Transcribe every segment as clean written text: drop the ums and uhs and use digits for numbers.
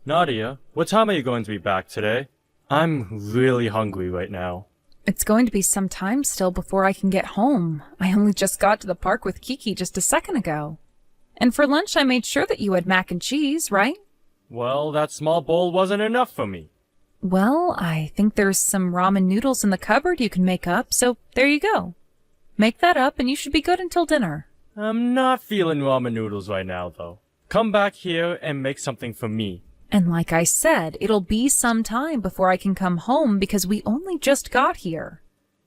Nadia, what time are you going to be back today? I'm really hungry right now. It's going to be some time still before I can get home. I only just got to the park with Kiki just a second ago. And for lunch I made sure that you had mac and cheese, right? Well, that small bowl wasn't enough for me. Well, I think there's some ramen noodles in the cupboard you can make up, so there you go. Make that up and you should be good until dinner. I'm not feeling ramen noodles right now, though. Come back here and make something for me. And like I said, it'll be some time before I can come home because we only just got here.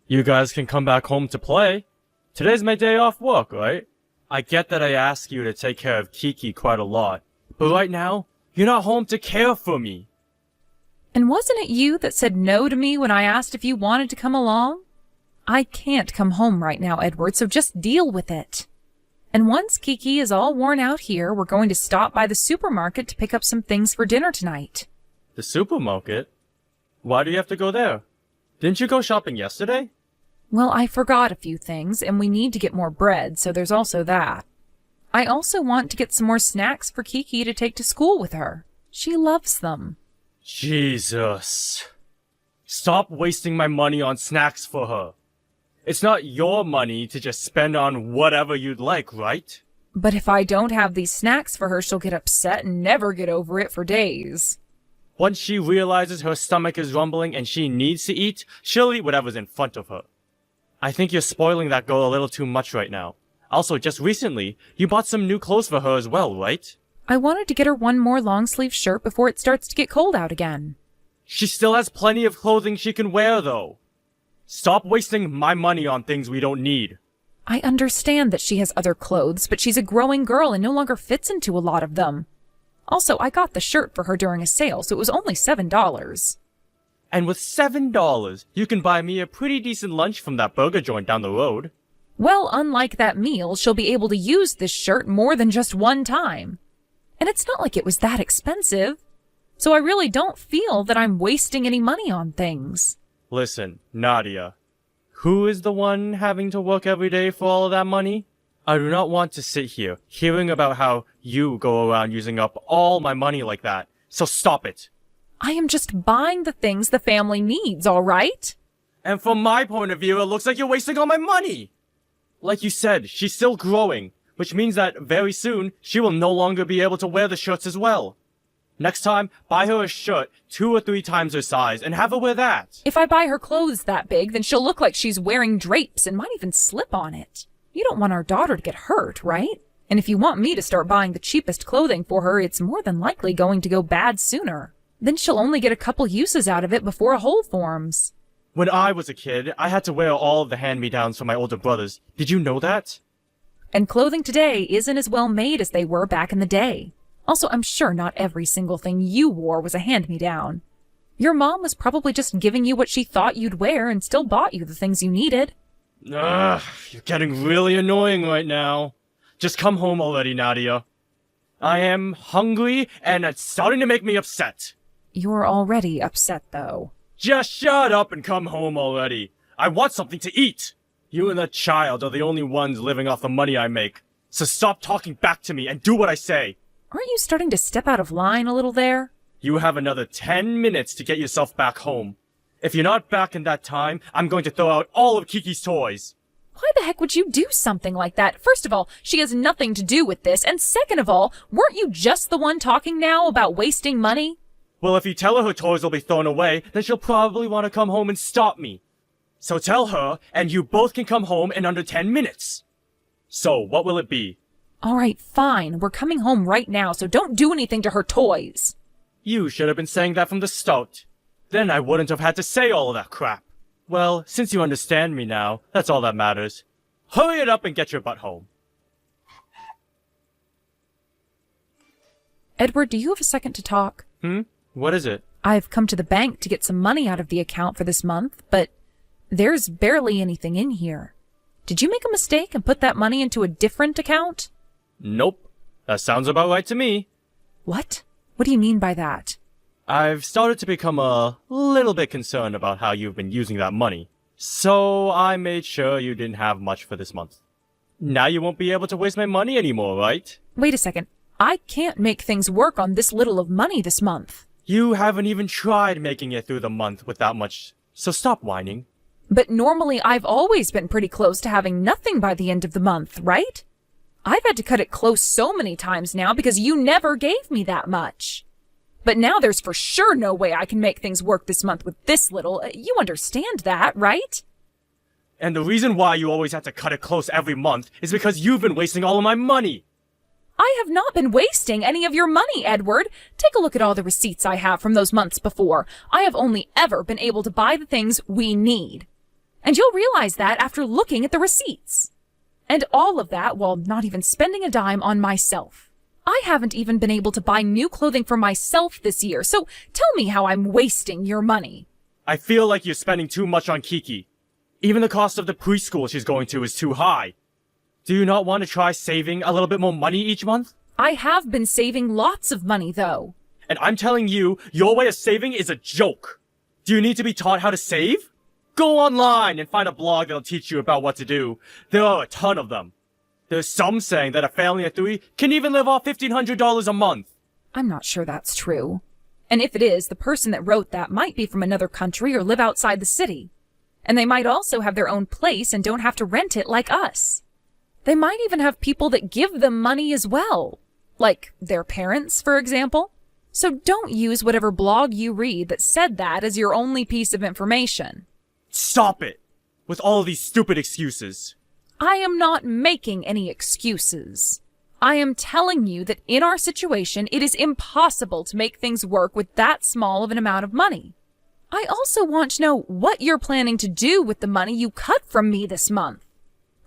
You guys can come back home to play. Today's my day off work, right? I get that I ask you to take care of Kiki quite a lot, but right now, you're not home to care for me. And wasn't it you that said no to me when I asked if you wanted to come along? I can't come home right now, Edward, so just deal with it. And once Kiki is all worn out here, we're going to stop by the supermarket to pick up some things for dinner tonight. The supermarket? Why do you have to go there? Didn't you go shopping yesterday? Well, I forgot a few things, and we need to get more bread, so there's also that. I also want to get some more snacks for Kiki to take to school with her. She loves them. Jesus. Stop wasting my money on snacks for her. It's not your money to just spend on whatever you'd like, right? But if I don't have these snacks for her, she'll get upset and never get over it for days. Once she realizes her stomach is rumbling and she needs to eat, she'll eat whatever's in front of her. I think you're spoiling that girl a little too much right now. Also, just recently, you bought some new clothes for her as well, right? I wanted to get her one more long-sleeve shirt before it starts to get cold out again. She still has plenty of clothing she can wear, though. Stop wasting my money on things we don't need. I understand that she has other clothes, but she's a growing girl and no longer fits into a lot of them. Also, I got the shirt for her during a sale, so it was only $7. And with $7, you can buy me a pretty decent lunch from that burger joint down the road. Well, unlike that meal, she'll be able to use this shirt more than just one time. And it's not like it was that expensive. So I really don't feel that I'm wasting any money on things. Listen, Nadia, who is the one having to work every day for all of that money? I do not want to sit here hearing about how you go around using up all my money like that, so stop it. I am just buying the things the family needs, all right? And from my point of view, it looks like you're wasting all my money. Like you said, she's still growing, which means that very soon she will no longer be able to wear the shirts as well. Next time, buy her a shirt 2 or 3 times her size and have her wear that. If I buy her clothes that big, then she'll look like she's wearing drapes and might even slip on it. You don't want our daughter to get hurt, right? And if you want me to start buying the cheapest clothing for her, it's more than likely going to go bad sooner. Then she'll only get a couple uses out of it before a hole forms. When I was a kid, I had to wear all of the hand-me-downs from my older brothers. Did you know that? And clothing today isn't as well made as they were back in the day. Also, I'm sure not every single thing you wore was a hand-me-down. Your mom was probably just giving you what she thought you'd wear and still bought you the things you needed. Ugh, you're getting really annoying right now. Just come home already, Nadia. I am hungry and it's starting to make me upset. You're already upset, though. Just shut up and come home already. I want something to eat. You and that child are the only ones living off the money I make. So stop talking back to me and do what I say. Aren't you starting to step out of line a little there? You have another 10 minutes to get yourself back home. If you're not back in that time, I'm going to throw out all of Kiki's toys. Why the heck would you do something like that? First of all, she has nothing to do with this. And second of all, weren't you just the one talking now about wasting money? Well, if you tell her toys will be thrown away, then she'll probably want to come home and stop me. So tell her, and you both can come home in under 10 minutes. So, what will it be? All right, fine. We're coming home right now, so don't do anything to her toys. You should have been saying that from the start. Then I wouldn't have had to say all of that crap. Well, since you understand me now, that's all that matters. Hurry it up and get your butt home. Edward, do you have a second to talk? What is it? I've come to the bank to get some money out of the account for this month, but there's barely anything in here. Did you make a mistake and put that money into a different account? Nope. That sounds about right to me. What? What do you mean by that? I've started to become a little bit concerned about how you've been using that money. So I made sure you didn't have much for this month. Now you won't be able to waste my money anymore, right? Wait a second. I can't make things work on this little of money this month. You haven't even tried making it through the month with that much, so stop whining. But normally I've always been pretty close to having nothing by the end of the month, right? I've had to cut it close so many times now because you never gave me that much. But now there's for sure no way I can make things work this month with this little. You understand that, right? And the reason why you always have to cut it close every month is because you've been wasting all of my money. I have not been wasting any of your money, Edward. Take a look at all the receipts I have from those months before. I have only ever been able to buy the things we need. And you'll realize that after looking at the receipts. And all of that while not even spending a dime on myself. I haven't even been able to buy new clothing for myself this year, so tell me how I'm wasting your money. I feel like you're spending too much on Kiki. Even the cost of the preschool she's going to is too high. Do you not want to try saving a little bit more money each month? I have been saving lots of money, though. And I'm telling you, your way of saving is a joke. Do you need to be taught how to save? Go online and find a blog that'll teach you about what to do. There are a ton of them. There's some saying that a family of 3 can even live off $1,500 a month. I'm not sure that's true. And if it is, the person that wrote that might be from another country or live outside the city. And they might also have their own place and don't have to rent it like us. They might even have people that give them money as well. Like their parents, for example. So don't use whatever blog you read that said that as your only piece of information. Stop it! With all of these stupid excuses. I am not making any excuses. I am telling you that in our situation, it is impossible to make things work with that small of an amount of money. I also want to know what you're planning to do with the money you cut from me this month.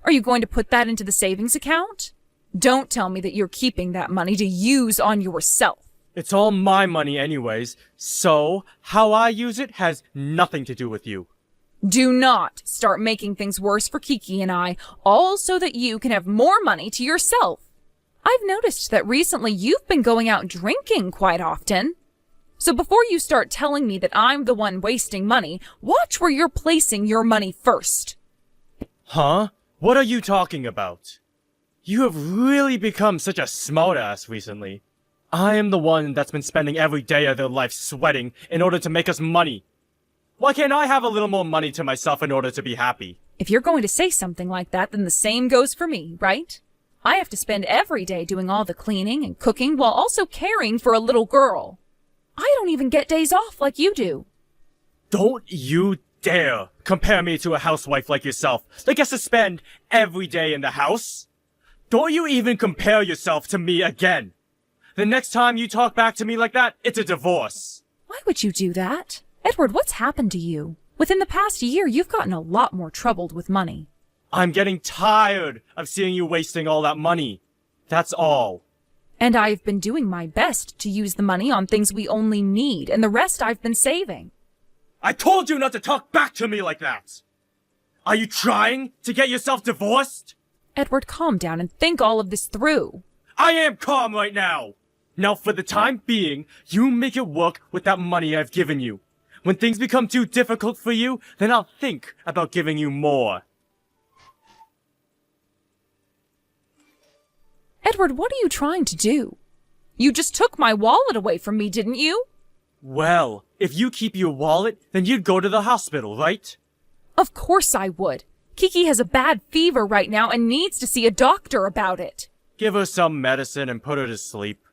Are you going to put that into the savings account? Don't tell me that you're keeping that money to use on yourself. It's all my money anyways, so how I use it has nothing to do with you. Do not start making things worse for Kiki and I, all so that you can have more money to yourself. I've noticed that recently you've been going out drinking quite often. So before you start telling me that I'm the one wasting money, watch where you're placing your money first. Huh? What are you talking about? You have really become such a smartass recently. I am the one that's been spending every day of their life sweating in order to make us money. Why can't I have a little more money to myself in order to be happy? If you're going to say something like that, then the same goes for me, right? I have to spend every day doing all the cleaning and cooking while also caring for a little girl. I don't even get days off like you do. Don't you dare compare me to a housewife like yourself that gets to spend every day in the house. Don't you even compare yourself to me again. The next time you talk back to me like that, it's a divorce. Why would you do that? Edward, what's happened to you? Within the past year, you've gotten a lot more troubled with money. I'm getting tired of seeing you wasting all that money. That's all. And I've been doing my best to use the money on things we only need, and the rest I've been saving. I told you not to talk back to me like that! Are you trying to get yourself divorced? Edward, calm down and think all of this through. I am calm right now! Now for the time being, you make it work with that money I've given you. When things become too difficult for you, then I'll think about giving you more. Edward, what are you trying to do? You just took my wallet away from me, didn't you? Well, if you keep your wallet, then you'd go to the hospital, right? Of course I would. Kiki has a bad fever right now and needs to see a doctor about it. Give her some medicine and put her to sleep.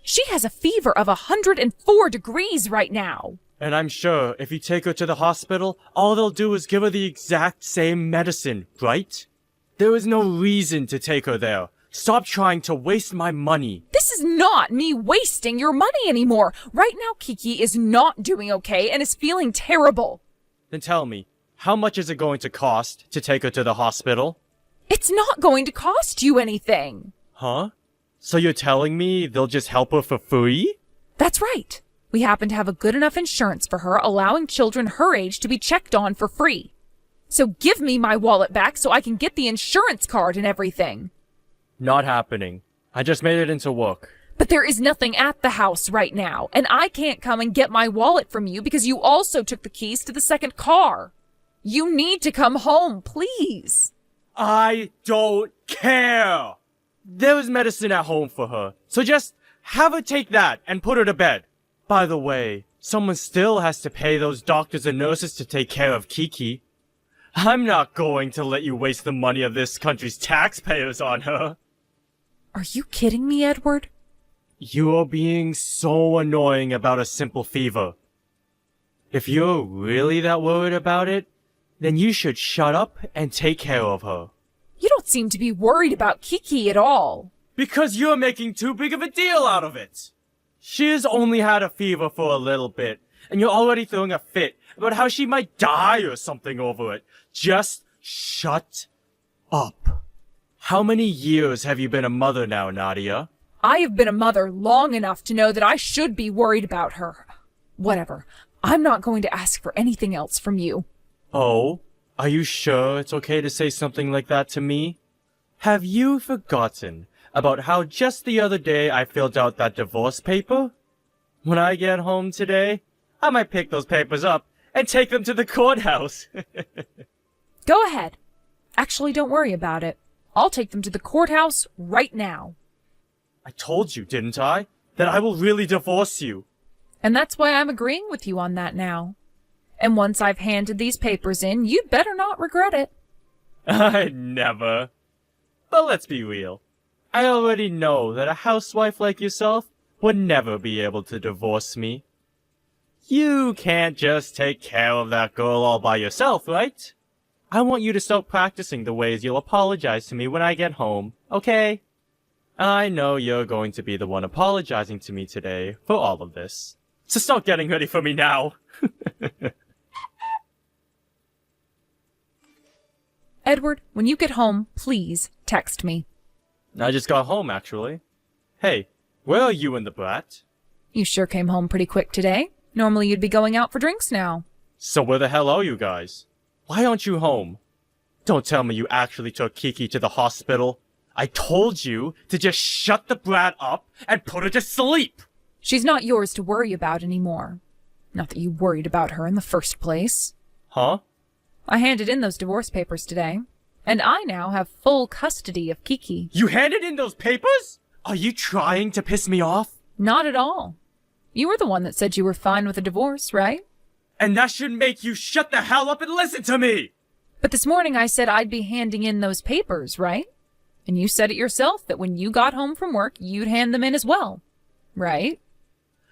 She has a fever of 104 degrees right now. And I'm sure if you take her to the hospital, all they'll do is give her the exact same medicine, right? There is no reason to take her there. Stop trying to waste my money. This is not me wasting your money anymore. Right now, Kiki is not doing okay and is feeling terrible. Then tell me, how much is it going to cost to take her to the hospital? It's not going to cost you anything. Huh? So you're telling me they'll just help her for free? That's right. We happen to have a good enough insurance for her, allowing children her age to be checked on for free. So give me my wallet back so I can get the insurance card and everything. Not happening. I just made it into work. But there is nothing at the house right now, and I can't come and get my wallet from you because you also took the keys to the second car. You need to come home, please. I don't care! there is medicine at home for her, so just have her take that and put her to bed. By the way, someone still has to pay those doctors and nurses to take care of Kiki. I'm not going to let you waste the money of this country's taxpayers on her. Are you kidding me, Edward? You're being so annoying about a simple fever. If you're really that worried about it, then you should shut up and take care of her. You don't seem to be worried about Kiki at all. Because you're making too big of a deal out of it. She has only had a fever for a little bit, and you're already throwing a fit about how she might die or something over it. Just shut up. How many years have you been a mother now, Nadia? I have been a mother long enough to know that I should be worried about her. Whatever. I'm not going to ask for anything else from you. Oh? Are you sure it's okay to say something like that to me? Have you forgotten about how just the other day I filled out that divorce paper? When I get home today, I might pick those papers up and take them to the courthouse. Go ahead. Actually, don't worry about it. I'll take them to the courthouse right now. I told you, didn't I? That I will really divorce you. And that's why I'm agreeing with you on that now. And once I've handed these papers in, you'd better not regret it. I never. But let's be real. I already know that a housewife like yourself would never be able to divorce me. You can't just take care of that girl all by yourself, right? I want you to start practicing the ways you'll apologize to me when I get home, okay? I know you're going to be the one apologizing to me today for all of this. So start getting ready for me now. Edward, when you get home, please text me. I just got home, actually. Hey, where are you and the brat? You sure came home pretty quick today. Normally you'd be going out for drinks now. So where the hell are you guys? Why aren't you home? Don't tell me you actually took Kiki to the hospital. I told you to just shut the brat up and put her to sleep. She's not yours to worry about anymore. Not that you worried about her in the first place. Huh? I handed in those divorce papers today, and I now have full custody of Kiki. You handed in those papers? Are you trying to piss me off? Not at all. You were the one that said you were fine with a divorce, right? And that should make you shut the hell up and listen to me! But this morning I said I'd be handing in those papers, right? And you said it yourself that when you got home from work, you'd hand them in as well, right?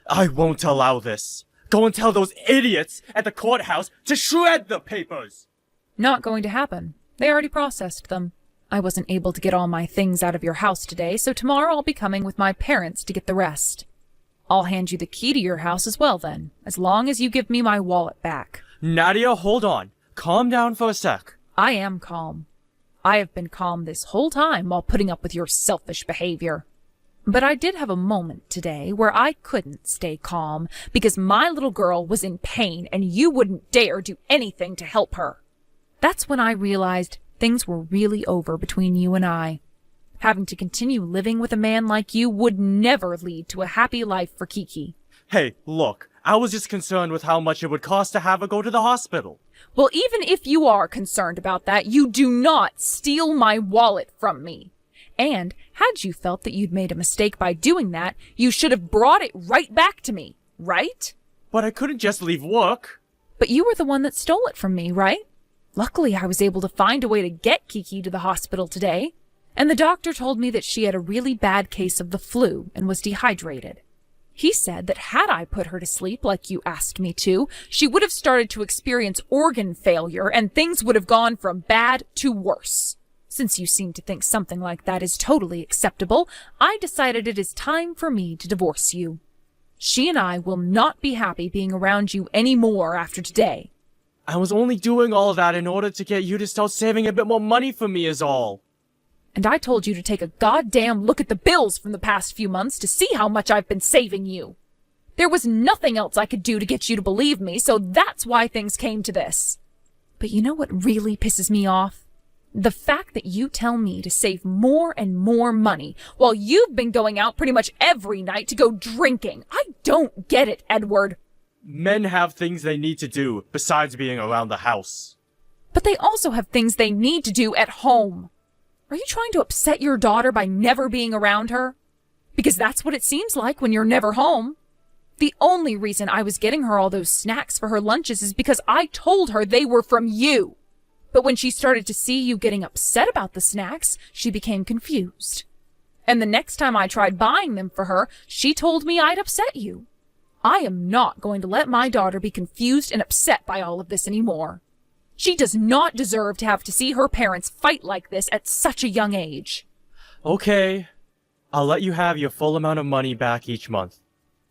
I won't allow this. Go and tell those idiots at the courthouse to shred the papers! Not going to happen. They already processed them. I wasn't able to get all my things out of your house today, so tomorrow I'll be coming with my parents to get the rest. I'll hand you the key to your house as well then, as long as you give me my wallet back. Nadia, hold on. Calm down for a sec. I am calm. I have been calm this whole time while putting up with your selfish behavior. But I did have a moment today where I couldn't stay calm because my little girl was in pain and you wouldn't dare do anything to help her. That's when I realized things were really over between you and I. Having to continue living with a man like you would never lead to a happy life for Kiki. Hey, look, I was just concerned with how much it would cost to have her go to the hospital. Well, even if you are concerned about that, you do not steal my wallet from me. And had you felt that you'd made a mistake by doing that, you should have brought it right back to me, right? But I couldn't just leave work. But you were the one that stole it from me, right? Luckily, I was able to find a way to get Kiki to the hospital today. And the doctor told me that she had a really bad case of the flu and was dehydrated. He said that had I put her to sleep like you asked me to, she would have started to experience organ failure and things would have gone from bad to worse. Since you seem to think something like that is totally acceptable, I decided it is time for me to divorce you. She and I will not be happy being around you anymore after today. I was only doing all that in order to get you to start saving a bit more money for me is all. And I told you to take a goddamn look at the bills from the past few months to see how much I've been saving you. There was nothing else I could do to get you to believe me, so that's why things came to this. But you know what really pisses me off? The fact that you tell me to save more and more money while you've been going out pretty much every night to go drinking. I don't get it, Edward. Men have things they need to do besides being around the house. But they also have things they need to do at home. Are you trying to upset your daughter by never being around her? Because that's what it seems like when you're never home. The only reason I was getting her all those snacks for her lunches is because I told her they were from you. But when she started to see you getting upset about the snacks, she became confused. And the next time I tried buying them for her, she told me I'd upset you. I am not going to let my daughter be confused and upset by all of this anymore. She does not deserve to have to see her parents fight like this at such a young age. Okay, I'll let you have your full amount of money back each month.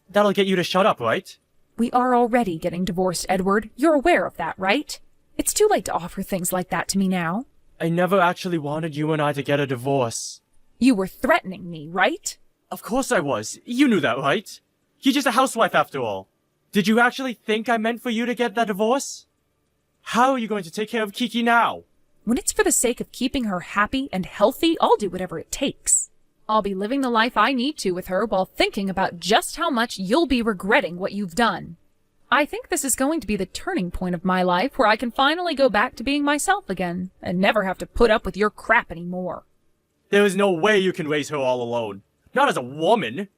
That'll get you to shut up, right? We are already getting divorced, Edward. You're aware of that, right? It's too late to offer things like that to me now. I never actually wanted you and I to get a divorce. You were threatening me, right? Of course I was. You knew that, right? You're just a housewife after all. Did you actually think I meant for you to get that divorce? How are you going to take care of Kiki now? When it's for the sake of keeping her happy and healthy, I'll do whatever it takes. I'll be living the life I need to with her while thinking about just how much you'll be regretting what you've done. I think this is going to be the turning point of my life where I can finally go back to being myself again and never have to put up with your crap anymore. There is no way you can raise her all alone. Not as a woman.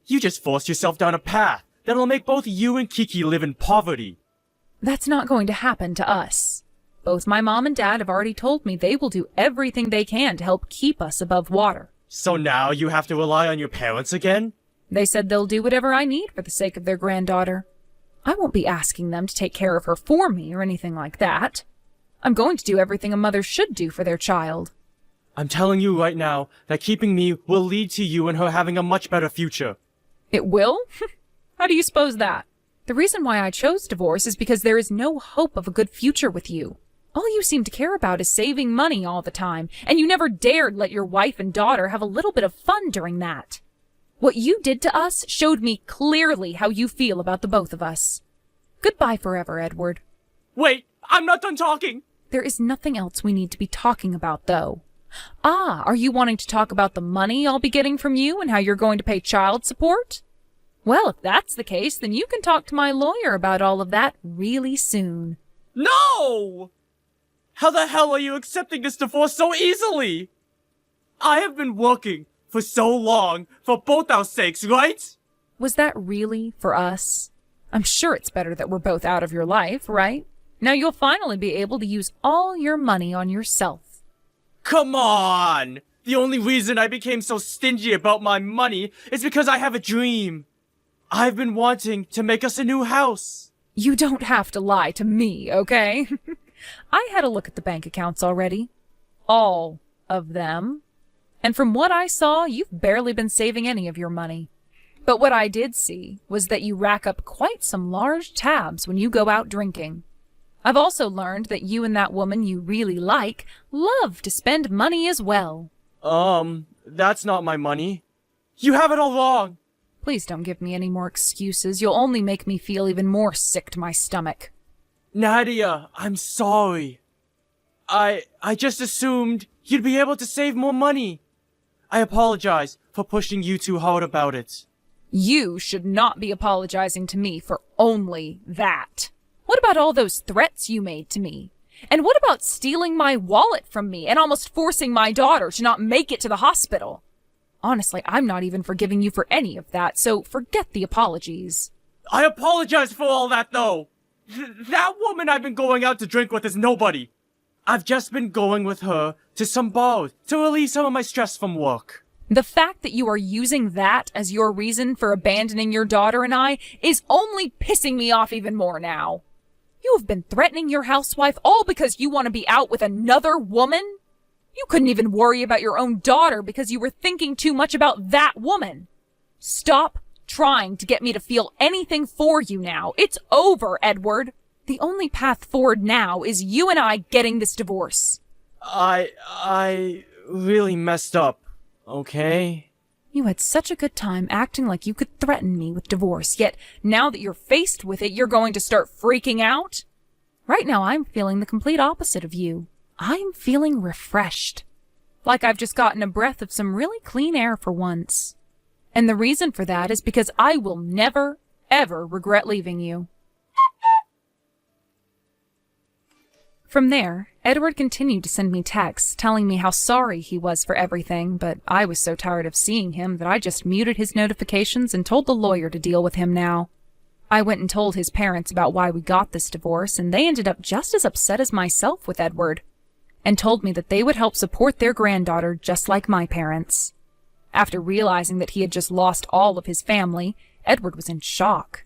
You just forced yourself down a path that'll make both you and Kiki live in poverty. That's not going to happen to us. Both my mom and dad have already told me they will do everything they can to help keep us above water. So now you have to rely on your parents again? They said they'll do whatever I need for the sake of their granddaughter. I won't be asking them to take care of her for me or anything like that. I'm going to do everything a mother should do for their child. I'm telling you right now that keeping me will lead to you and her having a much better future. It will? How do you suppose that? The reason why I chose divorce is because there is no hope of a good future with you. All you seem to care about is saving money all the time, and you never dared let your wife and daughter have a little bit of fun during that. What you did to us showed me clearly how you feel about the both of us. Goodbye forever, Edward. Wait, I'm not done talking! There is nothing else we need to be talking about, though. Are you wanting to talk about the money I'll be getting from you and how you're going to pay child support? Well, if that's the case, then you can talk to my lawyer about all of that really soon. No! How the hell are you accepting this divorce so easily? I have been working for so long for both our sakes, right? Was that really for us? I'm sure it's better that we're both out of your life, right? Now you'll finally be able to use all your money on yourself. Come on! The only reason I became so stingy about my money is because I have a dream. I've been wanting to make us a new house. You don't have to lie to me, okay? I had a look at the bank accounts already. All of them. And from what I saw, you've barely been saving any of your money. But what I did see was that you rack up quite some large tabs when you go out drinking. I've also learned that you and that woman you really like love to spend money as well. That's not my money. You have it all wrong. Please don't give me any more excuses. You'll only make me feel even more sick to my stomach. Nadia, I'm sorry. I just assumed you'd be able to save more money. I apologize for pushing you too hard about it. You should not be apologizing to me for only that. What about all those threats you made to me? And what about stealing my wallet from me and almost forcing my daughter to not make it to the hospital? Honestly, I'm not even forgiving you for any of that, so forget the apologies. I apologize for all that, though. That woman I've been going out to drink with is nobody. I've just been going with her to some bars to relieve some of my stress from work. The fact that you are using that as your reason for abandoning your daughter and I is only pissing me off even more now. You have been threatening your housewife all because you want to be out with another woman? You couldn't even worry about your own daughter because you were thinking too much about that woman. Stop trying to get me to feel anything for you now. It's over, Edward. The only path forward now is you and I getting this divorce. I really messed up, okay? You had such a good time acting like you could threaten me with divorce, yet now that you're faced with it, you're going to start freaking out? Right now, I'm feeling the complete opposite of you. I'm feeling refreshed. Like I've just gotten a breath of some really clean air for once. And the reason for that is because I will never, ever regret leaving you. From there, Edward continued to send me texts telling me how sorry he was for everything, but I was so tired of seeing him that I just muted his notifications and told the lawyer to deal with him now. I went and told his parents about why we got this divorce, and they ended up just as upset as myself with Edward, and told me that they would help support their granddaughter just like my parents. After realizing that he had just lost all of his family, Edward was in shock,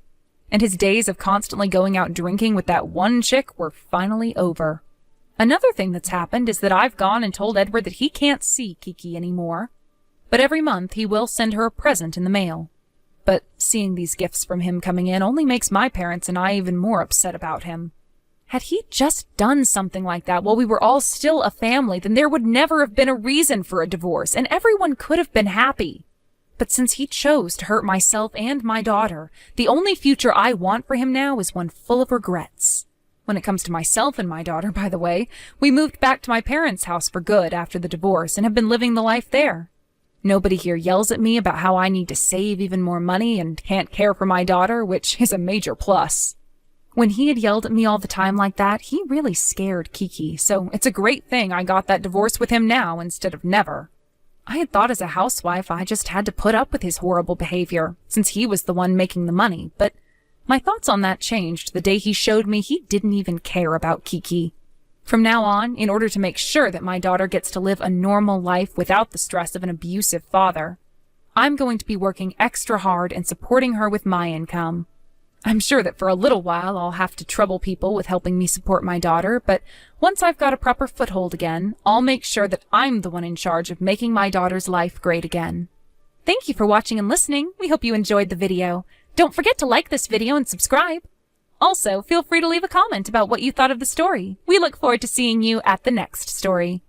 and his days of constantly going out drinking with that one chick were finally over. Another thing that's happened is that I've gone and told Edward that he can't see Kiki anymore, but every month he will send her a present in the mail. But seeing these gifts from him coming in only makes my parents and I even more upset about him. Had he just done something like that while we were all still a family, then there would never have been a reason for a divorce, and everyone could have been happy. But since he chose to hurt myself and my daughter, the only future I want for him now is one full of regrets. When it comes to myself and my daughter, by the way, we moved back to my parents' house for good after the divorce and have been living the life there. Nobody here yells at me about how I need to save even more money and can't care for my daughter, which is a major plus. When he had yelled at me all the time like that, he really scared Kiki, so it's a great thing I got that divorce with him now instead of never. I had thought as a housewife I just had to put up with his horrible behavior, since he was the one making the money, but my thoughts on that changed the day he showed me he didn't even care about Kiki. From now on, in order to make sure that my daughter gets to live a normal life without the stress of an abusive father, I'm going to be working extra hard and supporting her with my income. I'm sure that for a little while I'll have to trouble people with helping me support my daughter, but once I've got a proper foothold again, I'll make sure that I'm the one in charge of making my daughter's life great again. Thank you for watching and listening. We hope you enjoyed the video. Don't forget to like this video and subscribe. Also, feel free to leave a comment about what you thought of the story. We look forward to seeing you at the next story.